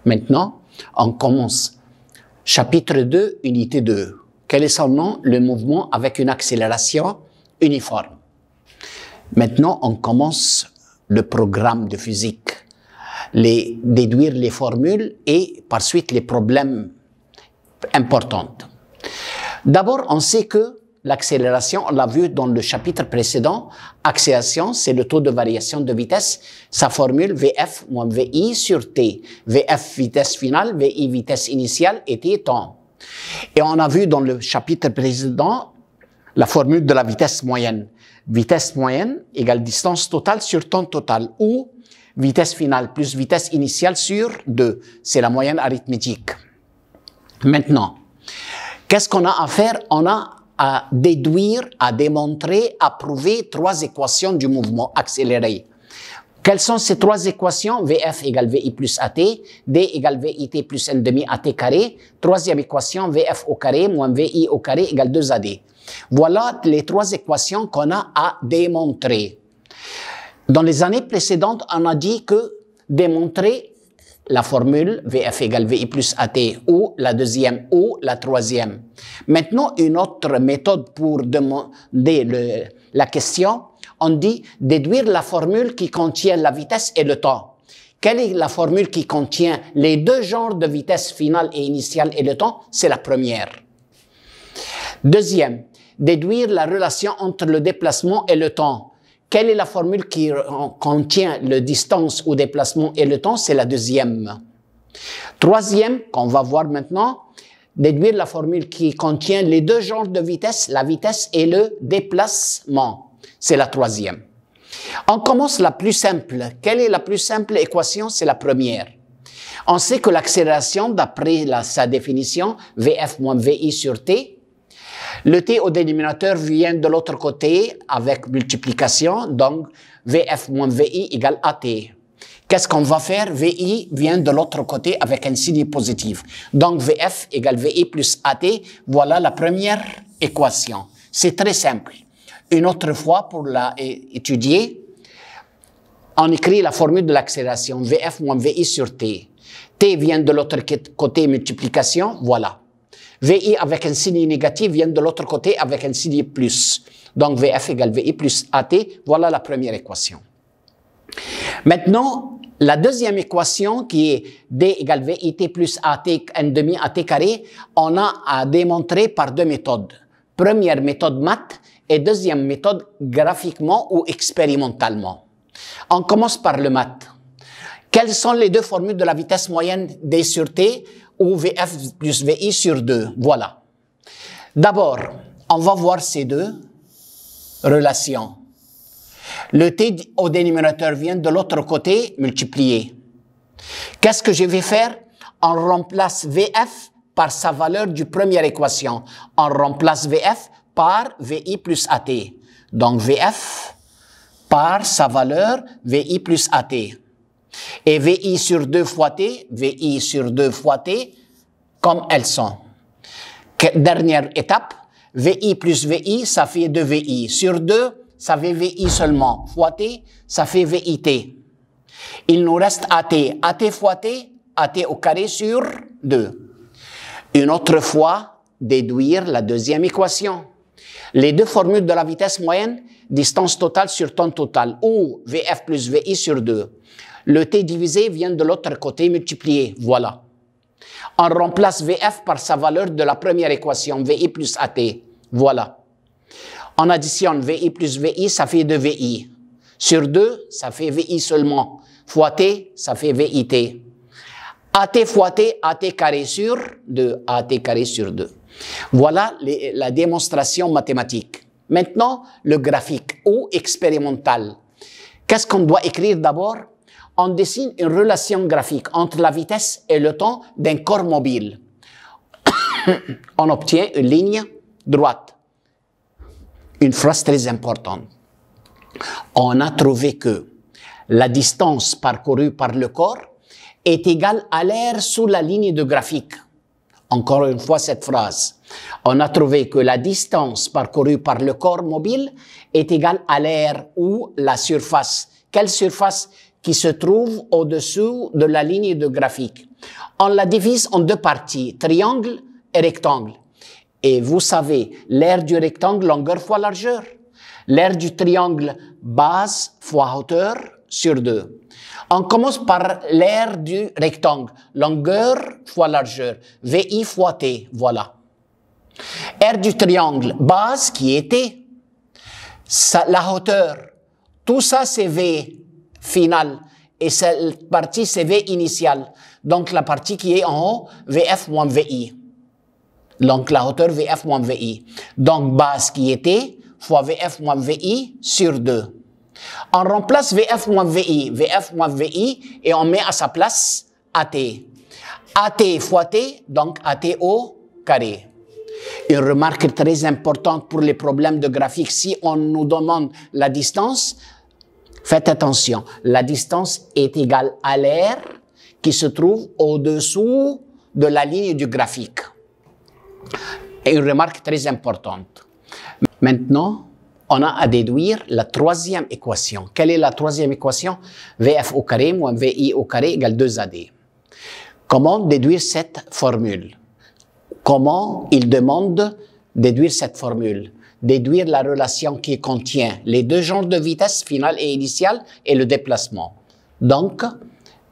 Maintenant, on commence. Chapitre 2, unité 2. Quel est son nom? Le mouvement avec une accélération uniforme. Maintenant, on commence le programme de physique. Déduire les formules et par suite les problèmes importants. D'abord, on sait que l'accélération, on l'a vu dans le chapitre précédent, accélération, c'est le taux de variation de vitesse. Sa formule, VF moins VI sur T. VF, vitesse finale, VI, vitesse initiale, et T, temps. Et on a vu dans le chapitre précédent la formule de la vitesse moyenne. Vitesse moyenne égale distance totale sur temps total, ou vitesse finale plus vitesse initiale sur 2. C'est la moyenne arithmétique. Maintenant, qu'est-ce qu'on a à faire? On a à déduire, à démontrer, à prouver 3 équations du mouvement accéléré. Quelles sont ces 3 équations? VF égale VI plus AT, D égale VIT plus N demi AT carré. Troisième équation, VF au carré moins VI au carré égale 2AD. Voilà les 3 équations qu'on a à démontrer. Dans les années précédentes, on a dit que démontrer la formule VF égale VI plus AT ou la deuxième ou la troisième. Maintenant, une autre méthode pour demander la question, on dit déduire la formule qui contient la vitesse et le temps. Quelle est la formule qui contient les 2 genres de vitesse finale et initiale et le temps? C'est la première. Deuxième, déduire la relation entre le déplacement et le temps. Quelle est la formule qui contient le distance ou déplacement et le temps? C'est la deuxième. Troisième, qu'on va voir maintenant, déduire la formule qui contient les 2 genres de vitesse, la vitesse et le déplacement. C'est la troisième. On commence la plus simple. Quelle est la plus simple équation? C'est la première. On sait que l'accélération, d'après sa définition, VF moins VI sur T, le T au dénominateur vient de l'autre côté avec multiplication, donc VF moins VI égale AT. Qu'est-ce qu'on va faire? VI vient de l'autre côté avec un signe positif. Donc VF égale VI plus AT, voilà la première équation. C'est très simple. Une autre fois, pour l'étudier, on écrit la formule de l'accélération, VF moins VI sur T. T vient de l'autre côté multiplication, voilà. VI avec un signe négatif vient de l'autre côté avec un signe plus. Donc, VF égale VI plus AT, voilà la première équation. Maintenant, la deuxième équation qui est D égale VIT plus AT, N demi AT carré, on a à démontrer par 2 méthodes. Première méthode maths et deuxième méthode graphiquement ou expérimentalement. On commence par le maths. Quelles sont les 2 formules de la vitesse moyenne D sur T ou VF plus VI sur 2? Voilà. D'abord, on va voir ces 2 relations. Le T au dénominateur vient de l'autre côté multiplié. Qu'est-ce que je vais faire? On remplace VF par sa valeur du première équation. On remplace VF par VI plus AT. Donc VF par sa valeur VI plus AT. Et VI sur 2 fois T, VI sur 2 fois T, comme elles sont. Dernière étape, VI plus VI, ça fait 2VI. Sur 2, ça fait VI seulement. Fois T, ça fait VIT. Il nous reste AT. AT fois T, AT au carré sur 2. Une autre fois, déduire la deuxième équation. Les 2 formules de la vitesse moyenne, distance totale sur temps total, ou VF plus VI sur 2. Le T divisé vient de l'autre côté multiplié. Voilà. On remplace VF par sa valeur de la première équation, VI plus AT. Voilà. On additionne VI plus VI, ça fait 2VI. Sur 2, ça fait VI seulement. Fois T, ça fait VIT. AT fois T, AT carré sur 2. AT carré sur 2. Voilà la démonstration mathématique. Maintenant, le graphique ou expérimental. Qu'est-ce qu'on doit écrire d'abord? On dessine une relation graphique entre la vitesse et le temps d'un corps mobile. On obtient une ligne droite. Une phrase très importante. On a trouvé que la distance parcourue par le corps est égale à l'aire sous la ligne de graphique. Encore une fois cette phrase. On a trouvé que la distance parcourue par le corps mobile est égale à l'aire ou la surface. Quelle surface qui se trouve au-dessous de la ligne de graphique. On la divise en deux parties, triangle et rectangle. Et vous savez, l'aire du rectangle, longueur fois largeur. L'aire du triangle, base fois hauteur sur 2. On commence par l'aire du rectangle, longueur fois largeur, VI fois T, voilà. Aire du triangle, base qui est T. La hauteur, tout ça c'est V final et cette partie c'est V initial. Donc la partie qui est en haut, VF moins VI. Donc la hauteur VF moins VI. Donc base qui est T fois VF moins VI sur 2. On remplace VF moins VI et on met à sa place AT. AT fois T, donc AT au carré. Une remarque très importante pour les problèmes de graphique, si on nous demande la distance, faites attention, la distance est égale à l'aire qui se trouve au-dessous de la ligne du graphique. Et une remarque très importante. Maintenant, on a à déduire la troisième équation. Quelle est la troisième équation? VF au carré moins VI au carré égale 2AD. Comment déduire cette formule? Comment il demande déduire cette formule? Déduire la relation qui contient les deux genres de vitesse finale et initiale et le déplacement. Donc,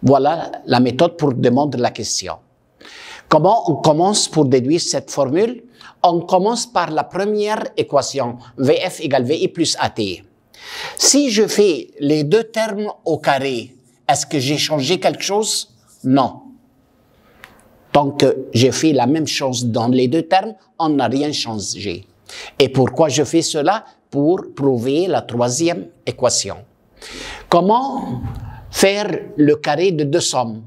voilà la méthode pour demander la question. Comment on commence pour déduire cette formule? On commence par la première équation, VF égale VI plus AT. Si je fais les deux termes au carré, est-ce que j'ai changé quelque chose? Non. Tant que j'ai fait la même chose dans les deux termes, on n'a rien changé. Et pourquoi je fais cela? Pour prouver la troisième équation. Comment faire le carré de deux sommes?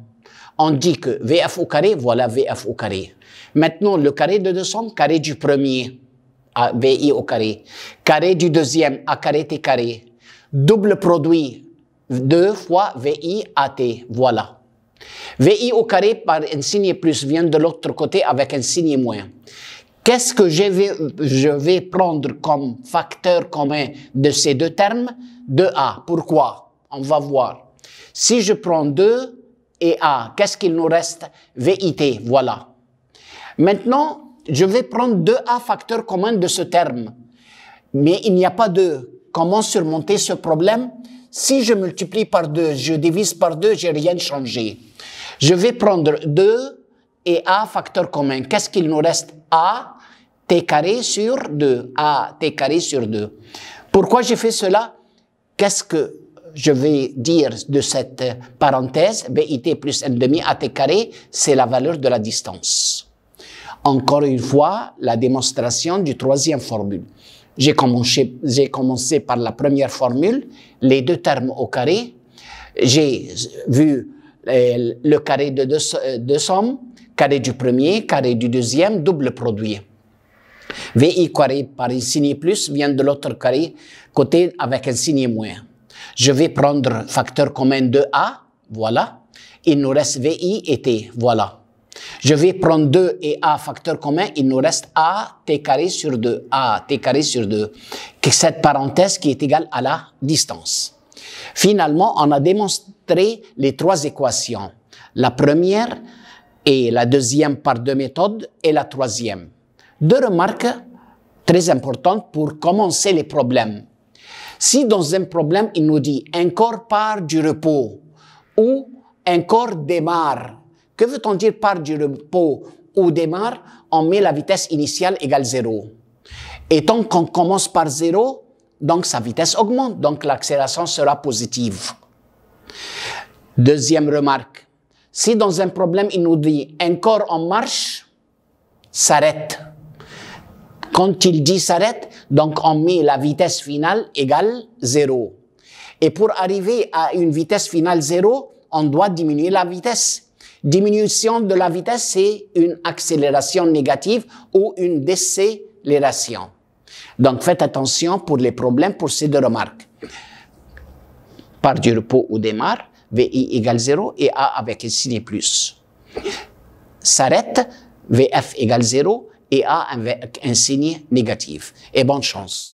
On dit que VF au carré, voilà VF au carré. Maintenant, le carré de deux sommes, carré du premier, à VI au carré. Carré du deuxième, à carré T carré. Double produit, 2 fois VI à T, voilà. VI au carré par un signe plus vient de l'autre côté avec un signe moins. Qu'est-ce que je vais prendre comme facteur commun de ces deux termes? 2A. Pourquoi? On va voir. Si je prends 2 et A, qu'est-ce qu'il nous reste? VIT, voilà. Maintenant, je vais prendre 2A facteur commun de ce terme. Mais il n'y a pas 2. Comment surmonter ce problème? Si je multiplie par 2, je divise par 2, j'ai rien changé. Je vais prendre 2 et A facteur commun. Qu'est-ce qu'il nous reste? A T carré sur 2. A T carré sur 2. Pourquoi j'ai fait cela? Qu'est-ce que je vais dire de cette parenthèse? BIT plus N demi AT carré, c'est la valeur de la distance. Encore une fois, la démonstration du troisième formule. J'ai commencé par la première formule, les deux termes au carré. J'ai vu le carré de deux sommes, carré du premier, carré du deuxième, double produit. VI carré par un signe plus vient de l'autre carré côté avec un signe moins. Je vais prendre facteur commun de A, voilà. Il nous reste VI et T, voilà. Je vais prendre 2 et A facteur commun, il nous reste A T carré sur 2, A T carré sur 2. Cette parenthèse qui est égale à la distance. Finalement, on a démontré les trois équations. La première et la deuxième par deux méthodes et la troisième. Deux remarques très importantes pour commencer les problèmes. Si dans un problème, il nous dit un corps part du repos ou un corps démarre, que veut-on dire part du repos ou démarre? On met la vitesse initiale égale 0. Et tant qu'on commence par 0, donc sa vitesse augmente, donc l'accélération sera positive. Deuxième remarque, si dans un problème, il nous dit un corps en marche, s'arrête. Quand il dit s'arrête, donc on met la vitesse finale égale 0. Et pour arriver à une vitesse finale 0, on doit diminuer la vitesse. Diminution de la vitesse, c'est une accélération négative ou une décélération. Donc, faites attention pour les problèmes pour ces deux remarques. Part du repos ou démarre, VI égale 0 et A avec un signe plus. S'arrête, VF égale 0 et A avec un signe négatif. Et bonne chance.